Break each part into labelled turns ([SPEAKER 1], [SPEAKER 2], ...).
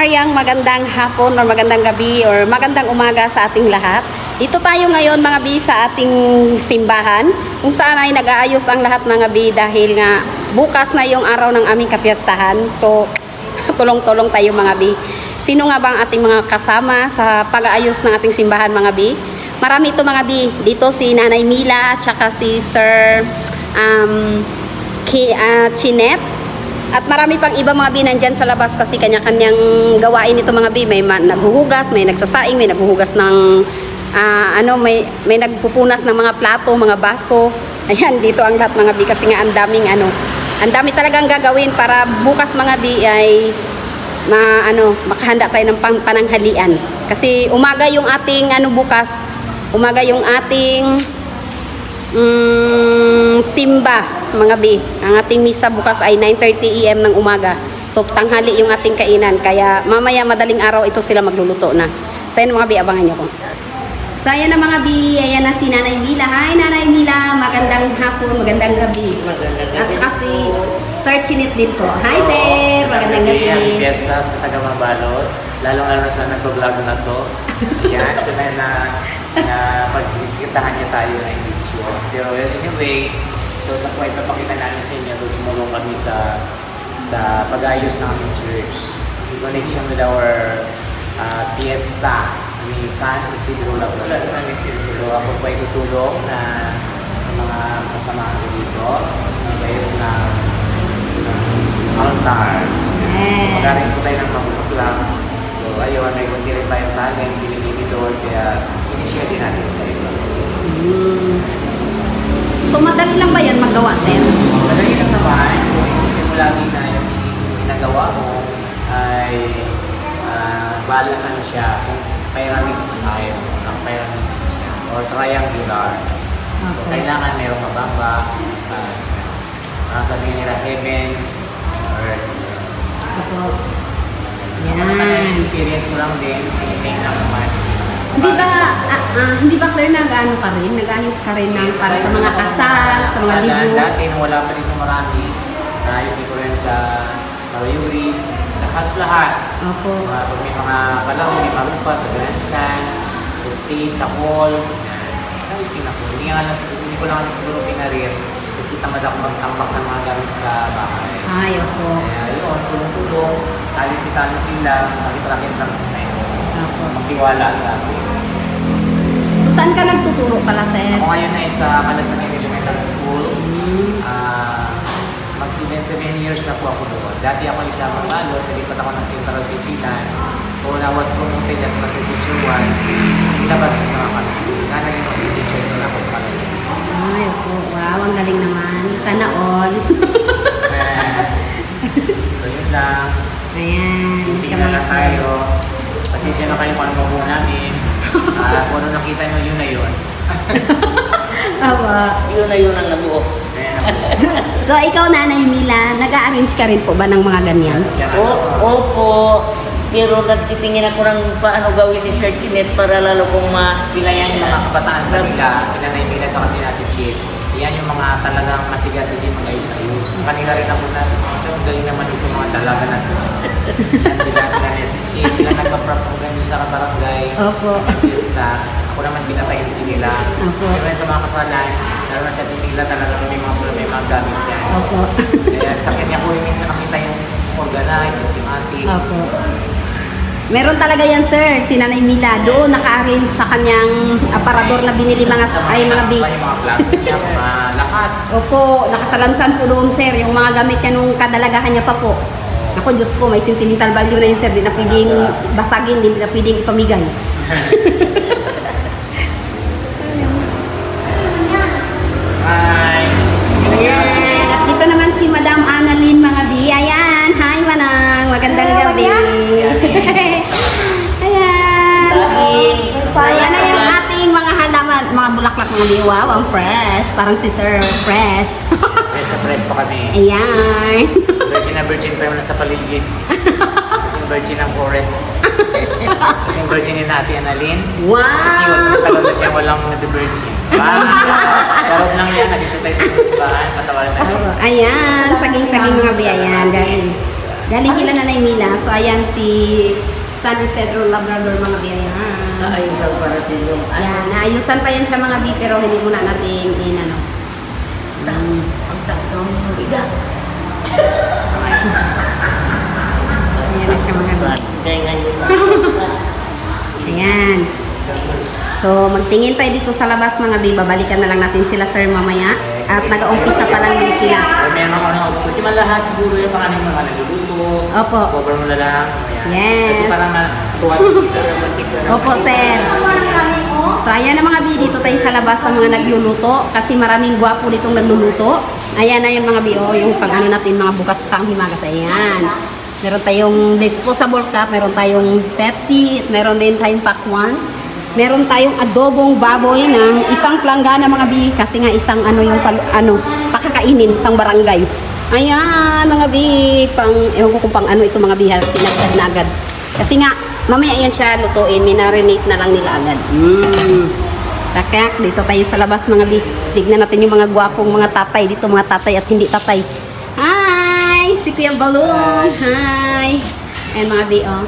[SPEAKER 1] Maryang, magandang hapon or magandang gabi or magandang umaga sa ating lahat. Dito tayo ngayon mga bi sa ating simbahan kung saan ay nag-aayos ang lahat mga bi dahil nga bukas na yung araw ng aming kapiyastahan. So tulong-tulong tayo mga bi. Sino nga bang ating mga kasama sa pag-aayos ng ating simbahan mga bi? Marami ito mga bi. Dito si Nanay Mila at saka si Sir Chinet. At marami pang iba mga bi nandyan sa labas kasi kanya-kanyang gawain ito mga bi. May naghuhugas, may nagsasaing, may naghuhugas ng may nagpupunas ng mga plato, mga baso. Ayan, dito ang lahat mga bi kasi nga ang dami talagang gagawin para bukas mga bi ay makahanda tayo ng pananghalian. Kasi umaga yung ating bukas, umaga yung ating simba mga bi. Ang ating misa bukas ay 9:30 AM ng umaga. So tanghali yung ating kainan. Kaya mamaya madaling araw ito sila magluluto na. So yan mga bi, abangan nyo ko. So ayan na mga bi, ayan na si Nanay Mila. Hi Nanay Mila, magandang hapon, magandang gabi. At saka si Sir Chinet dito. Hi Sir, magandang gabi.
[SPEAKER 2] Ang fiestas na taga Mabalot, lalong-lalo sa nag-vlog na to. Ayan, so na pag-diskitahan niya tayo na video. Pero anyway, ito na ipapakita namin sa inyo. Tumulong kami sa pag-ayos ng aming church. In connection with our fiesta ni San Isidro Labrador. So ako po ay tutulong na sa mga kasamahan ko dito. Mag-ayos ng altar. So mag-arrange ko tayo ng mag-vlog. So ayun, may kunti rin tayong talent, binibidor, kaya sinishare din natin sa iba.
[SPEAKER 1] So madali lang ba yan magawa, Sir?
[SPEAKER 2] Madali lang naman. So isipin mo lagi na yung ginagawa mo ay balang siya kung pyramid style, ang pyramid siya, or triangular. So kailangan mayroong mababa, sabihin nila heaven, earth.
[SPEAKER 1] Opo.
[SPEAKER 2] Yan. Experience ko lang din, tingin lang naman.
[SPEAKER 1] Hindi ba Sir, nag-ano ka rin? Nag-ayos ka rin ng para sa mga kasal, sa mga libro?
[SPEAKER 2] Dati, nung wala pa dito marami, naayos ko rin sa priorities, lahat.
[SPEAKER 1] Opo.
[SPEAKER 2] Pag may mga palaro, may marupa sa grandstand, sa stage, sa hall. Naayos din ako. Hindi ko lang siguro pinarir kasi tamad ako magtambak ng mga gamit sa bahay.
[SPEAKER 1] Ay, opo.
[SPEAKER 2] Kaya yun, tulong-tulong, talent-talent lang, nakita-rakit lang na yun. Magtiwala sa akin.
[SPEAKER 1] So, saan ka nagtuturo pala, Sir?
[SPEAKER 2] Ako ngayon ay sa Malasanin Elementary School. Mag-7 years na po ako doon. Dati ako isa Mabalot, nalipat ako ng Central City Land. So, when I was promoted as Master Teacher 1, ilabas na ako. Naging Master Teacher ito na ako sa Malasanin.
[SPEAKER 1] Ay, opo. Wow, ang galing naman. Sana all.
[SPEAKER 2] So, yun lang.
[SPEAKER 1] Ayan.
[SPEAKER 2] Tingnan na tayo. Pasensya na kayo kung ano po namin. Kung ano nakita nyo, yun na yun.
[SPEAKER 1] Aba.
[SPEAKER 3] Yun na yun ang nabuo.
[SPEAKER 1] So, ikaw Nanay Mila, nag-a-arrange ka rin po ba ng mga ganyan?
[SPEAKER 3] Opo. Pero nagtitingin ako ng paano gawin ni Sir Chinet para lalo kong
[SPEAKER 2] Sila yan yung mga kabataan kanila, sila na yung at sila Ate Chit. Yan yung mga talagang masigasig yung ayos-ayos. Kanila rin ako na, ang galing naman ito mga dalaga na ito. Yan sila ni Ate Chit, sila nagpa-program sa kabarangay.
[SPEAKER 1] Opo.
[SPEAKER 2] Artista. Ako naman pinatayin sila.
[SPEAKER 1] Opo.
[SPEAKER 2] Pero sa mga kasalan, lalo na sa Ate talaga may mga gamit yan.
[SPEAKER 1] Opo.
[SPEAKER 2] Kaya sa kanya ko yung minsan nakita yung organized, systematic.
[SPEAKER 1] Opo. Meron talaga yan, Sir. Si Nanay Mila doon naka-arrange sa kanyang aparador na binili mga big.
[SPEAKER 2] Mga plug niya, lahat.
[SPEAKER 1] Opo, nakasalansan po doon, Sir. Yung mga gamit niya nung kadalagahan niya pa po. Ako, Diyos ko, may sentimental value na yun, Sir. Di na pwedeng basagin, di na pwedeng ipamigay.
[SPEAKER 2] Hi!
[SPEAKER 1] Ayan. At dito naman si Madam Annalyn, mga bi. Ayan. Hi, Manang. Magandang gabi. Ayan. So, ayan na yung ating mga halaman. Mga bulaklak mga bi. Wow, ang fresh. Parang si Sir Fresh.
[SPEAKER 2] Fresh na fresh pa kami.
[SPEAKER 1] Ayan.
[SPEAKER 2] Virgin na virgin pa yung nasa paligid. Kasing virgin ng forest. Kasing virgin ni Ate Annalyn.
[SPEAKER 1] Wow!
[SPEAKER 2] Kasi tagal na siya walang nag-virgin. Charot lang yan. Nandito tayo sa simbahan. Patawarin tayo.
[SPEAKER 1] Ayan. Saging-saging mga bi. Ayan. Galing. Galing kila Nanay Mila. So, ayan si San Isidro Labrador mga bi. Ayan.
[SPEAKER 3] Naayusan para din yung
[SPEAKER 1] Yan, naayusan pa yan siya mga bi, pero hindi muna natin inano.
[SPEAKER 3] ang takto mo biga.
[SPEAKER 1] Ayan na siya mga bi.
[SPEAKER 3] Kaya ngayon.
[SPEAKER 1] Ayan. So, magtingin tayo dito sa labas mga bi. Babalikan na lang natin sila sir mamaya. At nag-aumpisa pa lang din sila.
[SPEAKER 2] May mga ulti man lahat siguro yung mga nagluluto.
[SPEAKER 1] Opo.
[SPEAKER 2] Cover mo na lang. Ayan.
[SPEAKER 1] Yes.
[SPEAKER 2] Kasi parang tuwa sila.
[SPEAKER 1] Opo, sir. So, ayan na mga bi. Dito tayo sa labas sa mga nagluluto. Kasi maraming gwapo ditong nagluluto. Ayan na yung mga bi. Oh, yung pag-ano natin, mga bukas pang himagas. Ayan. Meron tayong disposable cup. Meron tayong Pepsi. Meron din tayong pakwan. Meron tayong adobong baboy ng isang planggana mga bi. Kasi nga isang pakakainin, isang barangay. Ayan mga bi. Ewan ko kung pang ano ito mga bi. Pinagdad na agad. Kasi nga, mamaya yan siya lutuin. Minarinate na lang nila agad. Takak, dito tayo sa labas mga bi. Tignan natin yung mga gwapong mga tatay dito. Mga tatay at hindi tatay. Hi! Si Kuya Balong. Hi! Ayan mga bi, oh.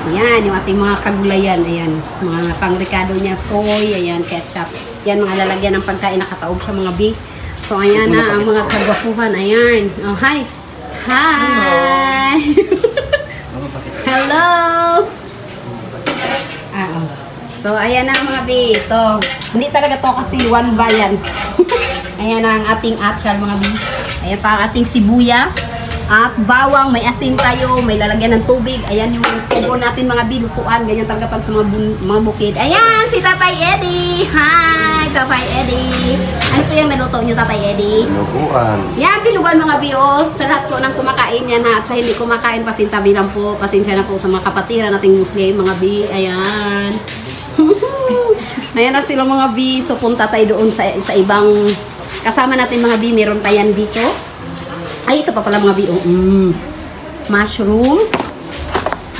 [SPEAKER 1] Ayan, yung ating mga kagulayan. Ayan, mga pang-ricado niya. Soy, ayan, ketchup. Yan, mga lalagyan ng pagkain. Nakataog siya mga bi. So, ayan na ang mga kagwapuhan. Ayan. Oh, hi! Hi! Hello! Oh. So, ayan na mga bi. Ito. Hindi talaga to kasi one bayan. Ayan na ang ating atsal mga bi. Ayan pa ang ating sibuyas. At bawang, may asin tayo, may lalagyan ng tubig. Ayan yung tubo natin mga bi, lutuan. Ganyan talaga pag sa mga bukid. Ayan, si Tatay Eddie. Hi, Tatay Eddie. Ano po yung naluto niyo, Tatay Eddie?
[SPEAKER 4] Binuguan.
[SPEAKER 1] Yan, binugan mga bi, oh. Sa lahat po ng kumakain yan ha. At sa hindi kumakain, pasintabi lang po. Pasensya na po sa mga kapatiran nating Muslim, mga bi. Ayan. Ayan na sila mga bi. So, punta tayo doon sa ibang kasama natin mga bi. Meron pa yan dito. Ay, ito pa pala mga bi. Mushroom.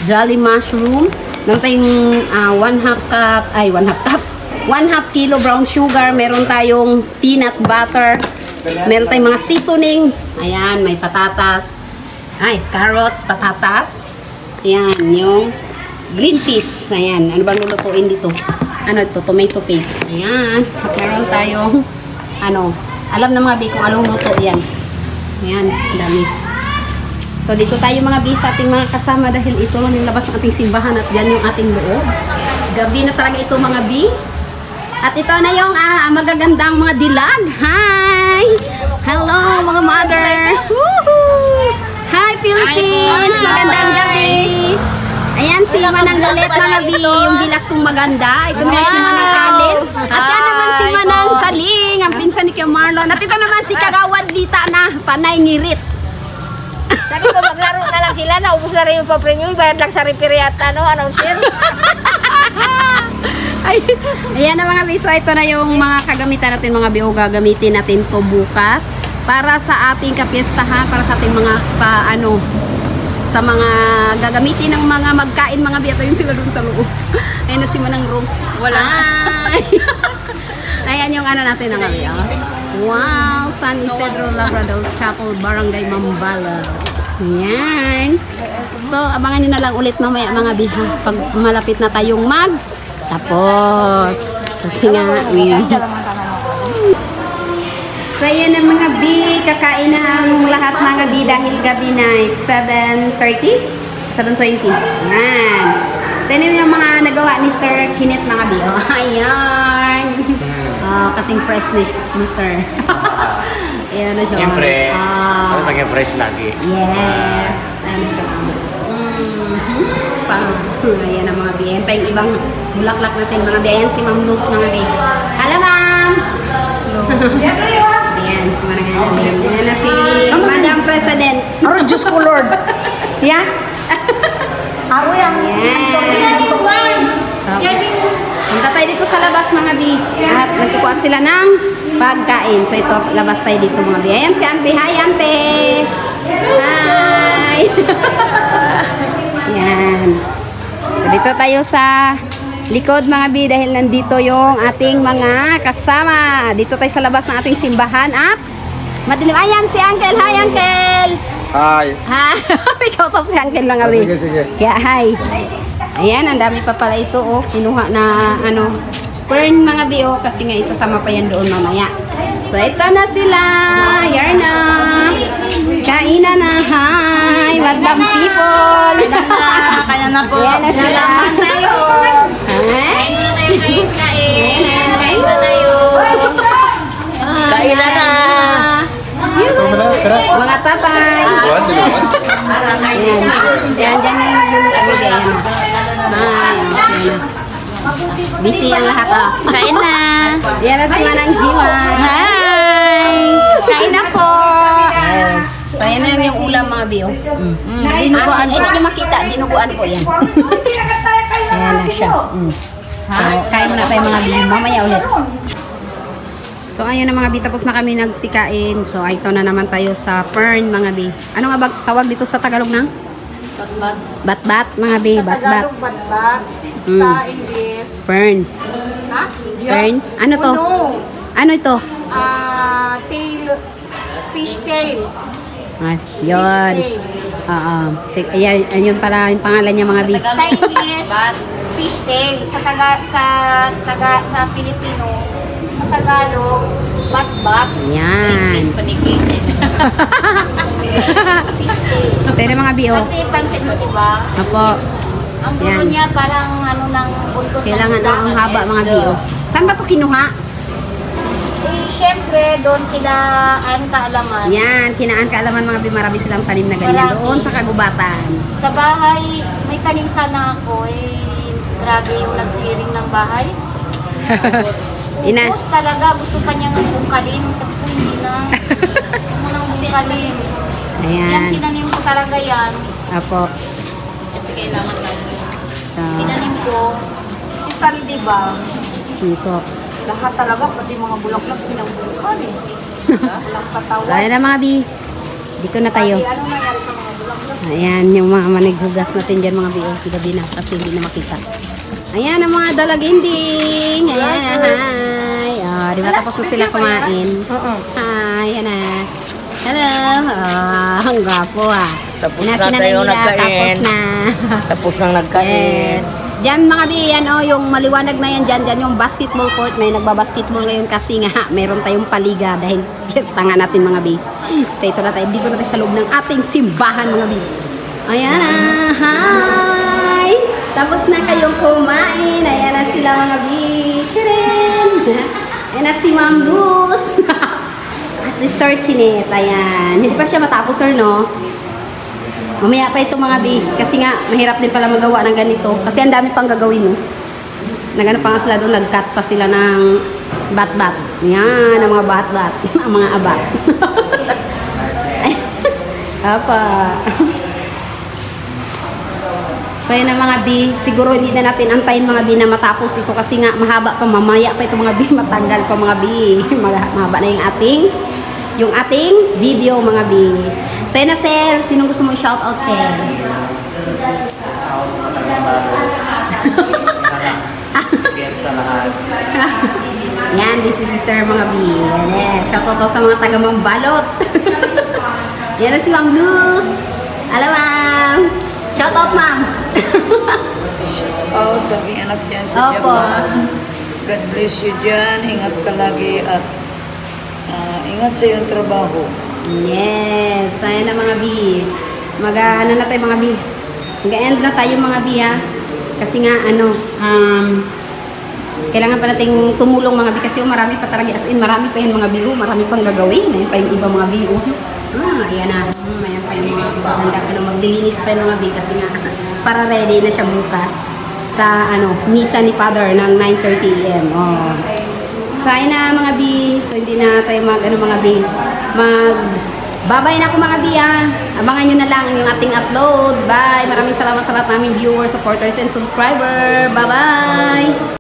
[SPEAKER 1] Jolly mushroom. Meron tayong 1/2 cup. Ay, 1/2 cup. 1/2 kilo brown sugar. Meron tayong peanut butter. Meron tayong mga seasoning. Ayan, may patatas. Ay, carrots, patatas. Ayan, yung green peas. Ayan, ano bang lulutuin dito? Ano ito? Tomato paste. Ayan. At meron tayong, alam na mga bi kung anong luto yan. Ayan, dami. So, dito tayo mga bi sa ating mga kasama dahil ito lang yung labas ng ating simbahan at yan yung ating loob. Gabi na talaga ito mga bi. At ito na yung magagandang mga dilag. Hi! Hello mga mother! Woohoo! Hi Philippines! Magandang gabi! Ayan si Manang Galit mga bi, yung bilas kong maganda. Ito naman si Manang Galit. At yan naman si Manang Saling, ang pinsan ni Kuya Marlon. At ito naman si Kagawad Dita na, panay ngirit.
[SPEAKER 5] Sabi ko maglaro na lang sila, naubos na rin yung papremyo, bayad lang sa referyata, announcer.
[SPEAKER 1] Ayan na mga biso, ito na yung mga kagamitan natin mga biho. Gagamitin natin to bukas para sa ating kapiestahan, para sa ating mga sa mga gagamitin ng mga magkain mga biyato yun sila dun sa loob. Ayun na si Manang Rose. Wala. Ayan yung natin ng mga wow, San Isidro Labrador Chapel, Barangay Mambalas. Ayan. So, abangan nyo na lang ulit mamaya mga biha pag malapit na tayong tapos. Kasi nga, so, yan ang mga bi. Kakain na ang lahat mga bi dahil gabi na 7:30? 7:20. Ayan. So, yun yung mga nagawa ni Sir Chinet mga bi. Oh, ayan. Kasing fresh ni Sir. Ayan na siya.
[SPEAKER 2] Siyempre, maging fresh lagi.
[SPEAKER 1] Yes. Ano siya. Ayan ang mga bi. Ayan pa yung ibang bulaklak natin mga bi. Ayan si Ma'am Luz mga bi. Hello, Ma'am! Ayan, si Manang Galit. Ayan na si Madam President.
[SPEAKER 5] Aro, Diyos ko Lord.
[SPEAKER 1] Yeah?
[SPEAKER 5] Aro yan.
[SPEAKER 1] Ayan. Punta tayo dito sa labas mga bi. At nagkukuha sila ng pagkain. So ito, labas tayo dito mga bi. Ayan si Ante. Hi, Ante! Hi! Ayan. So, dito tayo sa likod mga bi dahil nandito yung ating mga kasama. Dito tayo sa labas ng ating simbahan at Madilim. Ayan si Uncle. Hi, Uncle.
[SPEAKER 4] Hi.
[SPEAKER 1] Ha? Ikaw sa si Uncle lang, abi.
[SPEAKER 4] Sige, sige.
[SPEAKER 1] Kaya, hi. Ayan, ang dami pa pala ito, oh. Kinuha na, ano, fern mga bi, oh. Kasi nga, isasama pa yan doon mamaya. So, ito na sila. Yan na. Kainan na. Hi, madam people.
[SPEAKER 3] Kaya na po.
[SPEAKER 1] Yan na sila. Hi. Kain na tayo.
[SPEAKER 3] Kain na na.
[SPEAKER 1] Mga tatay. Ayan. Yan, dyan na yung lumutagay. Ay, okay na. Busy ang lahat, oh.
[SPEAKER 6] Kain na.
[SPEAKER 1] Yan na si Manang Jiwa.
[SPEAKER 6] Hi! Kain na po.
[SPEAKER 1] Yes. So, yan na yung ulam mga biyo. Dinuguan. Ay, hindi nyo makita. Dinuguan po yan. Ayan na siya. So, kain muna tayo mga biyo. Mamaya ulit. So, ayun na mga bi. Tapos na kami nagsikain. So, ito na naman tayo sa fern mga bi. Ano nga ba tawag dito sa Tagalog ng? Bat-bat mga bi. Bat-bat.
[SPEAKER 5] Batbat.
[SPEAKER 1] Mm.
[SPEAKER 5] Sa English.
[SPEAKER 1] Fern.
[SPEAKER 5] Ha?
[SPEAKER 1] Fern? Ano to?
[SPEAKER 5] Puno.
[SPEAKER 1] Ano ito?
[SPEAKER 5] Tail. Fish tail.
[SPEAKER 1] Ay, yun. Oo. Ayan, yun pala yung pangalan niya mga bi.
[SPEAKER 5] Sa English, fish tail. Sa Pilipino, sa Tagalog, batbat.
[SPEAKER 1] Yan.
[SPEAKER 5] Fish tail.
[SPEAKER 1] So, yun ang mga bi, oh.
[SPEAKER 5] Kasi pansin mo, diba?
[SPEAKER 1] Apo.
[SPEAKER 5] Ang dulo
[SPEAKER 1] Yan.
[SPEAKER 5] niya parang ano ng buntot ng
[SPEAKER 1] Kailangan
[SPEAKER 5] isda.
[SPEAKER 1] ang haba mga bi, oh. Saan ba ito kinuha?
[SPEAKER 5] Eh, syempre, doon kinaan kaalaman.
[SPEAKER 1] Yan, kinaan kaalaman mga bi. Marami silang tanim na ganyan
[SPEAKER 5] Marami.
[SPEAKER 1] doon sa kagubatan.
[SPEAKER 5] Sa bahay, may tanim sana ako. Eh, grabe yung nag-clearing ng bahay.
[SPEAKER 1] Ina.
[SPEAKER 5] Ubus talaga. Gusto pa niya nga bungkalin. Sabi ko, hindi na. Gusto mo nang bungkalin. Yan,
[SPEAKER 1] Ayan.
[SPEAKER 5] tinanim ko talaga yan.
[SPEAKER 1] Apo.
[SPEAKER 5] Kasi kailangan natin.
[SPEAKER 1] So,
[SPEAKER 5] Tinanim ko. Si Sal, diba?
[SPEAKER 1] ito.
[SPEAKER 5] Lahat talaga, pati mga bulaklak, pinambungkal eh. Walang
[SPEAKER 1] So,
[SPEAKER 5] katawan.
[SPEAKER 1] ayan na mga bi. Dito na tayo.
[SPEAKER 5] Pati ano nangyari sa mga bulaklak?
[SPEAKER 1] Ayan, yung mga manighugas natin dyan mga bi. Oh, gabi na kasi hindi na makita. Ayan ang mga dalaginding. Ayan, hi. Oh, di ba tapos na sila kumain? Hi, ayan na. Hello. Oh, ang gwapo ah.
[SPEAKER 3] Tapos
[SPEAKER 1] Ayan
[SPEAKER 3] na
[SPEAKER 1] si Nanay
[SPEAKER 3] tayo
[SPEAKER 1] Nila,
[SPEAKER 3] nagkain.
[SPEAKER 1] Tapos na.
[SPEAKER 3] Tapos nang nagkain.
[SPEAKER 1] Yes. Diyan mga bi, yan oh, yung maliwanag na yan dyan yung basketball court. May nagbabasketball ngayon kasi nga, meron tayong paliga dahil yes, tanga natin mga bi. So ito na tayo, dito na tayo sa loob ng ating simbahan mga bi. Ayan na, hi! Tapos na kayong kumain. Ayan na sila mga bi. Tcharin! Ayan na si Ma'am Luz. At si Sir Chinet, ayan. Hindi pa siya matapos, sir, no? Mamaya pa ito mga bi. Kasi nga, mahirap din pala magawa ng ganito. Kasi ang dami pang gagawin, no? Nagano pa nga sila doon, nag-cut pa sila ng bat-bat. Yan, ang mga bat-bat. Ang mga abat. Apa. So yun ang mga bi, siguro hindi na natin antayin mga bi na matapos ito kasi nga mahaba pa, mamaya pa ito mga bi, matanggal pa mga bi. Mahaba na yung ating video mga bi. So yun na sir, sinong gusto mo i-shout out sir?
[SPEAKER 2] Fiesta lahat.
[SPEAKER 1] Yan, this is si sir mga bi. Yan, shout out sa mga taga Mambalot. Yan na si Ma'am Luz. Hello ma'am. Shout out ma'am.
[SPEAKER 7] Oh, sa aking anak dyan sa
[SPEAKER 1] Opo.
[SPEAKER 7] Japan. God bless you dyan. Ingat ka lagi at ingat sa iyong trabaho.
[SPEAKER 1] Yes, sayang na mga bi. Ano na tayo mga bi. Mag-end na tayo mga bi ha. Kasi nga kailangan pa nating tumulong mga bi kasi marami pa talaga as in marami pa yung mga bi, marami pang gagawin. Mayroon pa yung iba mga bi. Ayan na. Mayroon pa yung mga handa pa na maglilinis pa yung mga bi kasi nga para ready na siya bukas sa misa ni Father ng 9:30 AM. Oh. Sayang na mga bi. So hindi na tayo mga bi. Babay na ako mga bi ha. Abangan nyo na lang yung ating upload. Bye! Maraming salamat sa lahat naming viewers, supporters, and subscriber. Bye-bye!